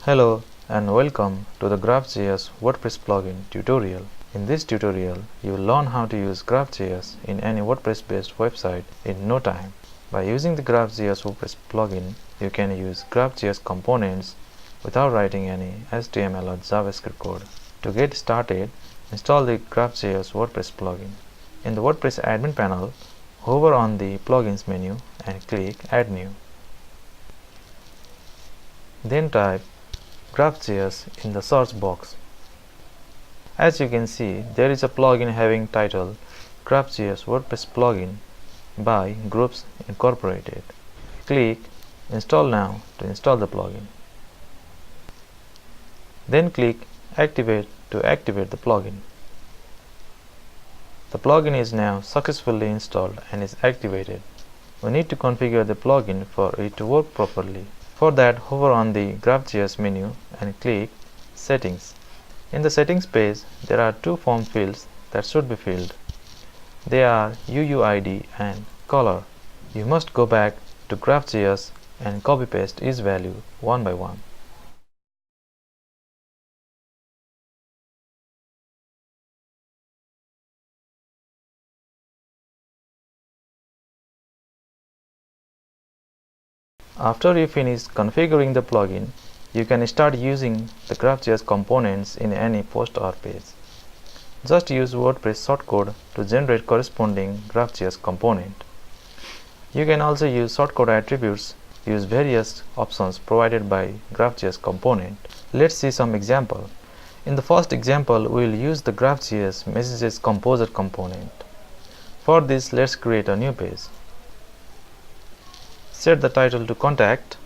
Hello and welcome to the GraphJS WordPress plugin tutorial. In this tutorial, you will learn how to use GraphJS in any WordPress-based website in no time. By using the GraphJS WordPress plugin, you can use GraphJS components without writing any HTML or JavaScript code. To get started, install the GraphJS WordPress plugin. In the WordPress admin panel, hover on the Plugins menu and click Add New. Then type GraphJS in the search box. As you can see, there is a plugin having title GraphJS WordPress plugin by Groups Incorporated. Click Install Now to install the plugin. Then click Activate to activate the plugin. The plugin is now successfully installed and is activated. We need to configure the plugin for it to work properly. For that, hover on the GraphJS menu and click Settings. In the Settings page, there are two form fields that should be filled. They are UUID and color. You must go back to GraphJS and copy paste each value one by one. After you finish configuring the plugin, you can start using the GraphJS components in any post or page. Just use WordPress shortcode to generate corresponding GraphJS component. You can also use shortcode attributes, use various options provided by GraphJS component. Let's see some example. In the first example, we will use the GraphJS Messages Composer component. For this, let's create a new page. Set the title to Contact.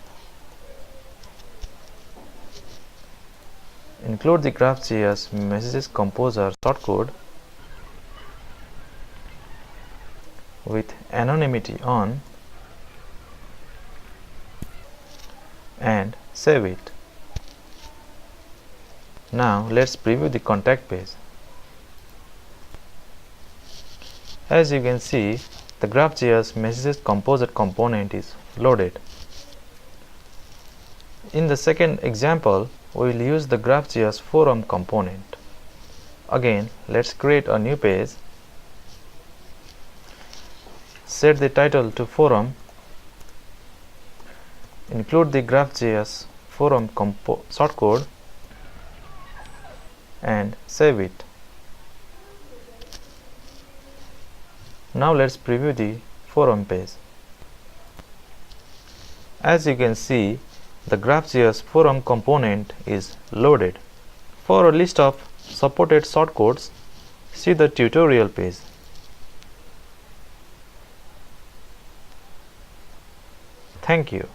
Include the GraphJS Messages Composer shortcode with anonymity on and save it. Now let's preview the contact page. As you can see, the GraphJS Messages Composer component is loaded. In the second example, we will use the GraphJS Forum component. Again, let's create a new page. Set the title to Forum. Include the GraphJS Forum shortcode and save it. Now let's preview the forum page. As you can see, the GraphJS Forum component is loaded. For a list of supported shortcodes, see the tutorial page. Thank you.